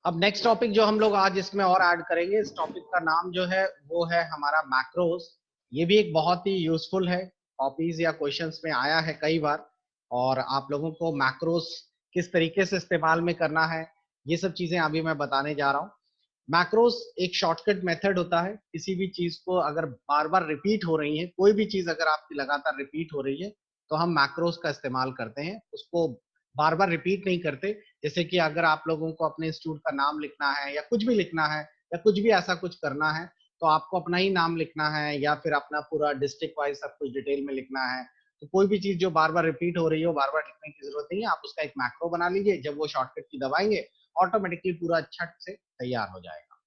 अब next topic जो हम लोग आज इसमें और ऐड करेंगे, इस टॉपिक का नाम जो है वो है हमारा मैक्रोस। ये भी एक बहुत ही यूजफुल है, कॉपीज या क्वेश्चंस में आया है कई बार। और आप लोगों को मैक्रोस किस तरीके से इस्तेमाल में करना है, ये सब चीजें अभी मैं बताने जा रहा हूँ। मैक्रोस एक शॉर्टकट मेथड होता है। किसी भी चीज को अगर बार बार रिपीट हो रही है, कोई भी चीज अगर आपकी लगातार रिपीट हो रही है, तो हम मैक्रोस का इस्तेमाल करते हैं। उसको बार बार रिपीट नहीं करते। जैसे कि अगर आप लोगों को अपने इंस्टीट्यूट का नाम लिखना है या कुछ भी लिखना है या कुछ भी ऐसा कुछ करना है, तो आपको अपना ही नाम लिखना है या फिर अपना पूरा डिस्ट्रिक्ट वाइज सब कुछ डिटेल में लिखना है। तो कोई भी चीज जो बार बार रिपीट हो रही हो, बार बार लिखने की जरूरत नहीं है, आप उसका एक मैक्रो बना लीजिए। जब वो शॉर्टकट की दबाएंगे, ऑटोमेटिकली पूरा छट से तैयार हो जाएगा।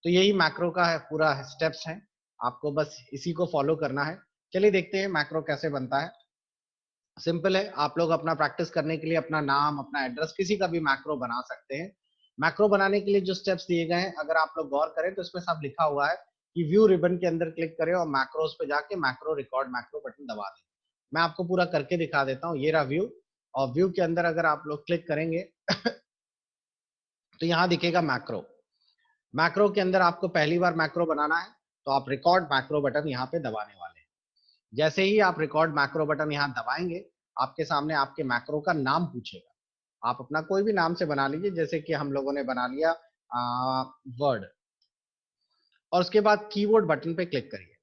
तो यही मैक्रो का है, पूरा स्टेप्स है। आपको बस इसी को फॉलो करना है। चलिए देखते हैं मैक्रो कैसे बनता है। सिंपल है, आप लोग अपना प्रैक्टिस करने के लिए अपना नाम, अपना एड्रेस, किसी का भी मैक्रो बना सकते हैं। मैक्रो बनाने के लिए जो स्टेप्स दिए गए हैं, अगर आप लोग गौर करें तो इसमें सब लिखा हुआ है कि व्यू रिबन के अंदर क्लिक करें और मैक्रोस पे जाके मैक्रो रिकॉर्ड मैक्रो बटन दबा दें। मैं आपको पूरा करके दिखा देता हूँ। ये रहा व्यू। और व्यू के अंदर अगर आप लोग क्लिक करेंगे तो यहाँ दिखेगा मैक्रो। मैक्रो के अंदर आपको पहली बार मैक्रो बनाना है, तो आप रिकॉर्ड मैक्रो बटन यहाँ पे दबाने वाले हैं। जैसे ही आप रिकॉर्ड मैक्रो बटन यहाँ दबाएंगे, आपके सामने आपके मैक्रो का नाम पूछेगा। आप अपना कोई भी नाम से बना लीजिए, जैसे कि हम लोगों ने बना लिया वर्ड। और उसके बाद कीबोर्ड बटन पे क्लिक करिए।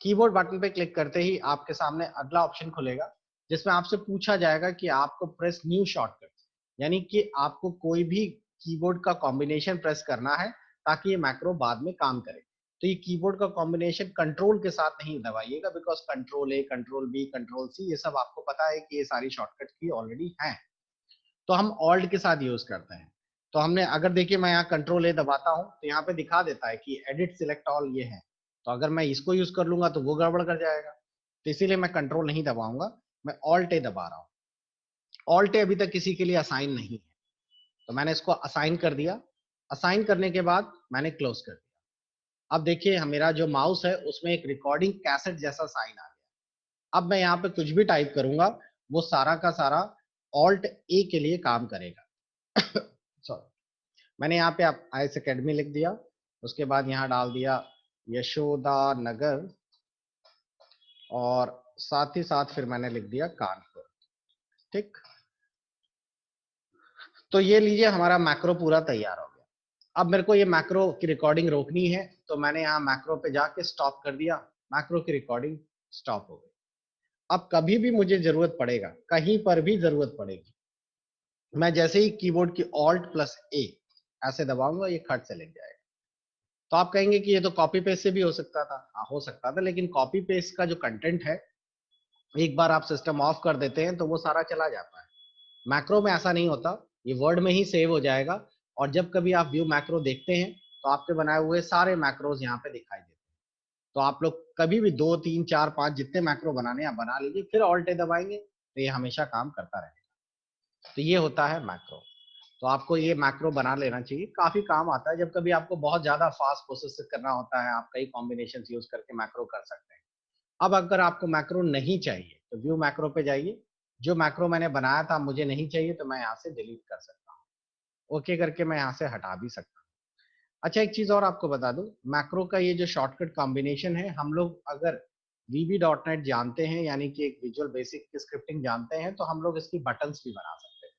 कीबोर्ड बटन पे क्लिक करते ही आपके सामने अगला ऑप्शन खुलेगा, जिसमें आपसे पूछा जाएगा कि आपको प्रेस न्यू शॉर्टकट, यानी कि आपको कोई भी कीबोर्ड का कॉम्बिनेशन प्रेस करना है ताकि ये मैक्रो बाद में काम करे। तो ये कीबोर्ड का कॉम्बिनेशन कंट्रोल के साथ नहीं दबाइएगा, because control A, control B, control C, ये सब आपको पता है कि ये सारी शॉर्टकट की ऑलरेडी हैं। तो हम ऑल्ट के साथ यूज करते हैं। तो हमने अगर देखिए, मैं यहाँ कंट्रोल ए दबाता हूँ तो यहाँ पे दिखा देता है कि एडिट सिलेक्ट ऑल ये है। तो अगर मैं इसको यूज कर लूंगा तो वो गड़बड़ कर जाएगा। तो इसीलिए मैं कंट्रोल नहीं दबाऊंगा, मैं ऑल्ट ए दबा रहा हूँ। ऑल्ट ए अभी तक किसी के लिए असाइन नहीं है, तो मैंने इसको असाइन कर दिया। असाइन करने के बाद मैंने क्लोज कर दिया। अब देखिए मेरा जो माउस है उसमें एक रिकॉर्डिंग कैसेट जैसा साइन आ गया। अब मैं यहाँ पे कुछ भी टाइप करूंगा, वो सारा का सारा ऑल्ट ए के लिए काम करेगा। सॉरी, मैंने यहाँ पे आईएएस एकेडमी लिख दिया। उसके बाद यहाँ डाल दिया यशोदा नगर, और साथ ही साथ फिर मैंने लिख दिया कानपुर। ठीक। तो ये लीजिए, हमारा मैक्रो पूरा तैयार हो गया। अब मेरे को ये मैक्रो की रिकॉर्डिंग रोकनी है, तो मैंने यहाँ मैक्रो पे जाके स्टॉप कर दिया। मैक्रो की रिकॉर्डिंग स्टॉप हो गई। अब कभी भी मुझे जरूरत पड़ेगा, कहीं पर भी जरूरत पड़ेगी, मैं जैसे ही कीबोर्ड की ऑल्ट प्लस ए ऐसे दबाऊंगा, ये खट से लिख जाएगा। तो आप कहेंगे कि ये तो कॉपी पेस्ट से भी हो सकता था। हाँ, हो सकता था, लेकिन कॉपी पेस्ट का जो कंटेंट है, एक बार आप सिस्टम ऑफ कर देते हैं तो वो सारा चला जाता है। मैक्रो में ऐसा नहीं होता, ये वर्ड में ही सेव हो जाएगा। और जब कभी आप व्यू मैक्रो देखते हैं, तो आपके बनाए हुए सारे मैक्रोज यहाँ पे दिखाई देते हैं। तो आप लोग कभी भी 2, 3, 4, 5 जितने मैक्रो बनाने आप बना लीजिए, फिर ऑल्ट ए दबाएंगे तो ये हमेशा काम करता रहेगा। तो ये होता है मैक्रो। तो आपको ये मैक्रो बना लेना चाहिए, काफी काम आता है। जब कभी आपको बहुत ज्यादा फास्ट प्रोसेस करना होता है, आप कई कॉम्बिनेशन यूज करके मैक्रो कर सकते हैं। अब अगर आपको मैक्रो नहीं चाहिए तो व्यू मैक्रो पे जाइए। जो मैक्रो मैंने बनाया था मुझे नहीं चाहिए, तो मैं यहाँ से डिलीट कर सकता हूँ। ओके करके मैं यहाँ से हटा भी सकता हूँ। अच्छा, एक चीज और आपको बता दूं, मैक्रो का ये जो शॉर्टकट कॉम्बिनेशन है, हम लोग अगर VB.NET जानते हैं, यानी कि एक विजुअल बेसिक स्क्रिप्टिंग जानते हैं, तो हम लोग इसकी बटन्स भी बना सकते हैं।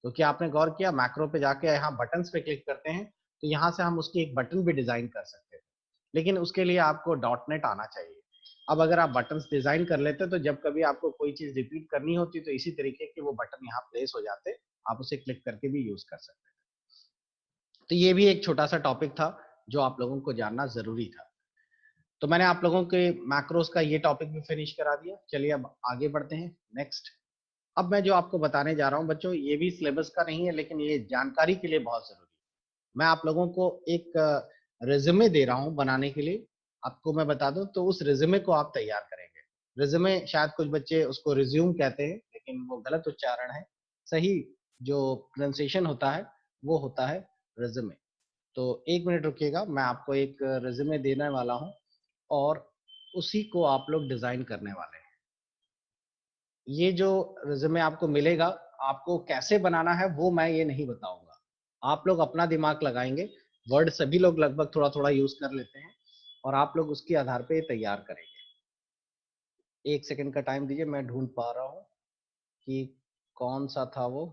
तो क्या आपने गौर किया, मैक्रो पे जाके यहाँ बटन्स पे क्लिक करते हैं, तो यहाँ से हम उसकी एक बटन भी डिजाइन कर सकते हैं। लेकिन उसके लिए आपको .NET आना चाहिए। अब अगर आप बटन्स डिजाइन कर लेते तो जब कभी आपको कोई चीज रिपीट करनी होती तो इसी तरीके के वो बटन यहाँ प्लेस हो जाते, आप उसे क्लिक करके भी यूज कर सकते। तो ये भी एक छोटा सा टॉपिक था जो आप लोगों को जानना जरूरी था। तो मैंने आप लोगों के मैक्रोस का ये टॉपिक भी फिनिश करा दिया। चलिए अब आगे बढ़ते हैं नेक्स्ट। अब मैं जो आपको बताने जा रहा हूँ बच्चों, ये भी सिलेबस का नहीं है, लेकिन ये जानकारी के लिए बहुत जरूरी है। मैं आप लोगों को एक रिज्यूमे दे रहा हूँ बनाने के लिए। आपको मैं बता दूं, तो उस रिज्यूमे को आप तैयार करेंगे। रिज्यूमे शायद कुछ बच्चे उसको रिज्यूम कहते हैं, लेकिन वो गलत उच्चारण है। सही जो प्रोनाउंसिएशन होता है वो होता है रिज्यूमे। तो एक मिनट रुकिएगा, मैं आपको एक रिज्यूमे देने वाला हूँ और उसी को आप लोग डिजाइन करने वाले हैं। ये जो रिज्यूमे आपको मिलेगा, आपको कैसे बनाना है वो मैं ये नहीं बताऊंगा। आप लोग अपना दिमाग लगाएंगे, वर्ड सभी लोग लगभग थोड़ा थोड़ा यूज कर लेते हैं, और आप लोग उसके आधार पे तैयार करेंगे। 1 सेकंड का टाइम दीजिए, मैं ढूंढ पा रहा हूँ कि कौन सा था वो।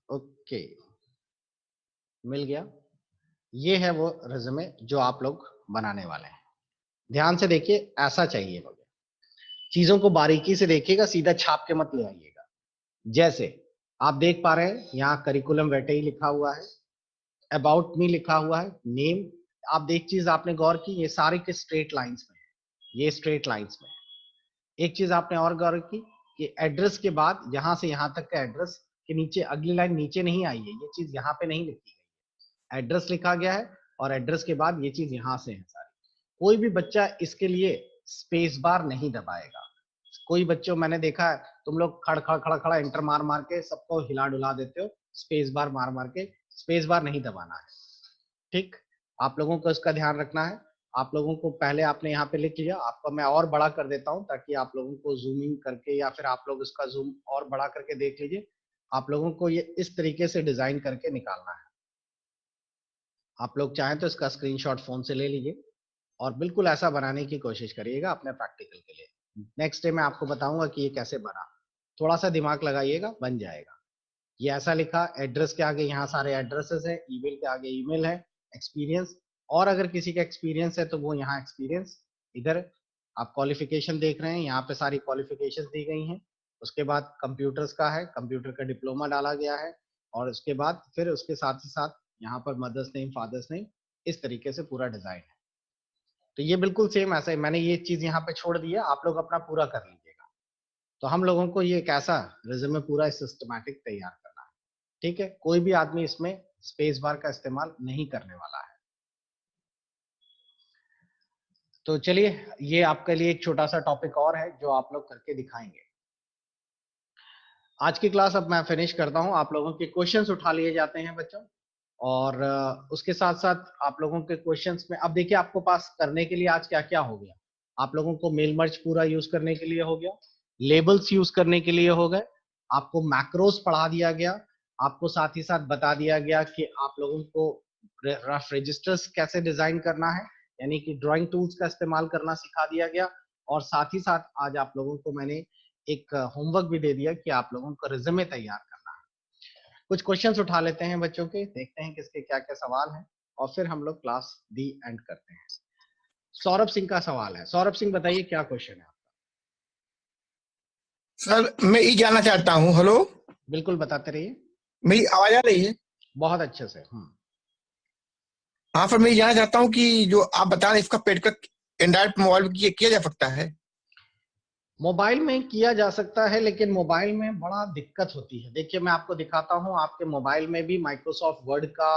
ओके, मिल गया। ये है वो रिज्यूमे जो आप लोग बनाने वाले हैं। ध्यान से देखिए, ऐसा चाहिए मुझे। चीजों को बारीकी से देखिएगा, सीधा छाप के मत ले आइएगा। जैसे आप देख पा रहे हैं यहाँ करिकुलम वेटे लिखा हुआ है, अबाउट मी लिखा हुआ है, नेम। आप देख, चीज आपने गौर की, ये सारे के स्ट्रेट लाइंस में है, ये स्ट्रेट लाइंस में है। एक चीज आपने और गौर की कि एड्रेस के बाद यहां से यहां तक का एड्रेस के नीचे अगली लाइन नीचे नहीं आई है, ये चीज यहाँ पे नहीं लिखी गई। एड्रेस लिखा गया है और एड्रेस के बाद ये चीज यहाँ से है सारी। कोई भी बच्चा इसके लिए स्पेस बार नहीं दबाएगा। कोई बच्चों मैंने देखा है, तुम लोग खड़ खड़ खड़ा खड़ा एंटर मार मार के सबको हिला डुला देते हो, स्पेस बार मार मार के। स्पेस बार नहीं दबाना है, ठीक। आप लोगों को इसका ध्यान रखना है। आप लोगों को पहले आपने यहाँ पे लिख लिया, आपका मैं और बड़ा कर देता हूँ ताकि आप लोगों को जूमिंग करके या फिर आप लोग इसका जूम और बड़ा करके देख लीजिए। आप लोगों को ये इस तरीके से डिजाइन करके निकालना है। आप लोग चाहें तो इसका स्क्रीनशॉट फोन से ले लीजिए और बिल्कुल ऐसा बनाने की कोशिश करिएगा अपने प्रैक्टिकल के लिए। नेक्स्ट डे मैं आपको बताऊंगा कि ये कैसे बना। थोड़ा सा दिमाग लगाइएगा, बन जाएगा। ये ऐसा लिखा, एड्रेस के आगे यहाँ सारे एड्रेसेस है, ईमेल के आगे ईमेल है, एक्सपीरियंस, और अगर किसी का एक्सपीरियंस है तो वो यहाँ एक्सपीरियंस। इधर आप क्वालिफिकेशन देख रहे हैं, यहाँ पे सारी क्वालिफिकेशन दी गई हैं। उसके बाद कंप्यूटर्स का है, कंप्यूटर का डिप्लोमा डाला गया है, और उसके बाद फिर उसके साथ ही साथ यहाँ पर मदर्स नेम, फादर्स नेम, इस तरीके से पूरा डिजाइन है। तो ये बिल्कुल सेम ऐसा ही मैंने ये चीज यहाँ पे छोड़ दी है, आप लोग अपना पूरा कर लीजिएगा। तो हम लोगों को ये कैसा रिज्यूमे पूरा सिस्टमैटिक तैयार करना है, ठीक है। कोई भी आदमी इसमें स्पेस बार का इस्तेमाल नहीं करने वाला है। तो चलिए, ये आपके लिए एक छोटा सा टॉपिक और है जो आप लोग करके दिखाएंगे। आज की क्लास अब मैं फिनिश करता हूं। आप लोगों के क्वेश्चंस उठा लिए जाते हैं बच्चों, और उसके साथ साथ आप लोगों के क्वेश्चंस में अब देखिए आपको पास करने के लिए आज क्या क्या हो गया। आप लोगों को मेल मर्ज पूरा यूज करने के लिए हो गया, लेबल्स यूज करने के लिए हो गए, आपको मैक्रोस पढ़ा दिया गया, आपको साथ ही साथ बता दिया गया कि आप लोगों को रफ रजिस्टर्स कैसे डिजाइन करना है, यानी कि ड्राइंग टूल्स का इस्तेमाल करना सिखा दिया गया। और साथ ही साथ आज आप लोगों को मैंने एक होमवर्क भी दे दिया कि आप लोगों को रिज्यूमे तैयार करना है। कुछ क्वेश्चंस उठा लेते हैं बच्चों के, देखते हैं किसके क्या क्या सवाल हैं, और फिर हम लोग क्लास दी एंड करते हैं। सौरभ सिंह का सवाल है। सौरभ सिंह बताइए क्या क्वेश्चन है आपका। सर मैं ये जानना चाहता हूँ। हेलो, बिल्कुल बताते रहिए। मेरी आवाज आ रही है? बहुत अच्छे से। हाँ सर, मैं ये जानना चाहता हूँ कि जो आप बता रहे हैं इसका पेड का एंड्रॉइड मोबाइल में किया जा सकता है? मोबाइल में किया जा सकता है, लेकिन मोबाइल में बड़ा दिक्कत होती है। देखिए मैं आपको दिखाता हूँ, आपके मोबाइल में भी माइक्रोसॉफ्ट वर्ड का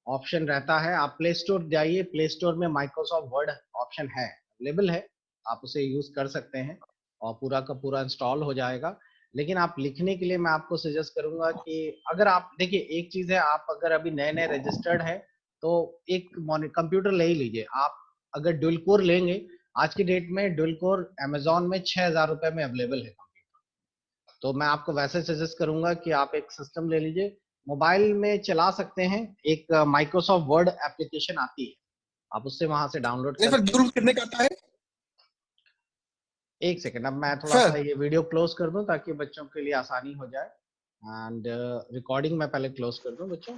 ऑप्शन रहता है। आप प्ले स्टोर जाइए, प्ले स्टोर में माइक्रोसॉफ्ट वर्ड ऑप्शन है, अवेलेबल है, आप उसे यूज कर सकते हैं और पूरा का पूरा इंस्टॉल हो जाएगा। लेकिन आप लिखने के लिए मैं आपको सजेस्ट करूंगा कि अगर आप देखिए, एक चीज है, आप अगर अभी नए नए रजिस्टर्ड है तो एक कंप्यूटर ले ही लीजिए। आप अगर ड्यूल कोर लेंगे, आज की डेट में ड्यूल कोर अमेजोन में 6,000 रुपए में अवेलेबल है कंप्यूटर। तो मैं आपको वैसे सजेस्ट करूंगा कि आप एक सिस्टम ले लीजिए, मोबाइल में चला सकते हैं। एक माइक्रोसॉफ्ट वर्ड एप्लीकेशन आती है, आप उससे वहां से डाउनलोड नहीं सर, करके। जरूर कितने का आता है? एक सेकेंड, अब मैं थोड़ा सा सर ये वीडियो क्लोज कर दूं ताकि बच्चों के लिए आसानी हो जाए। एंड रिकॉर्डिंग मैं पहले क्लोज कर दूं बच्चों।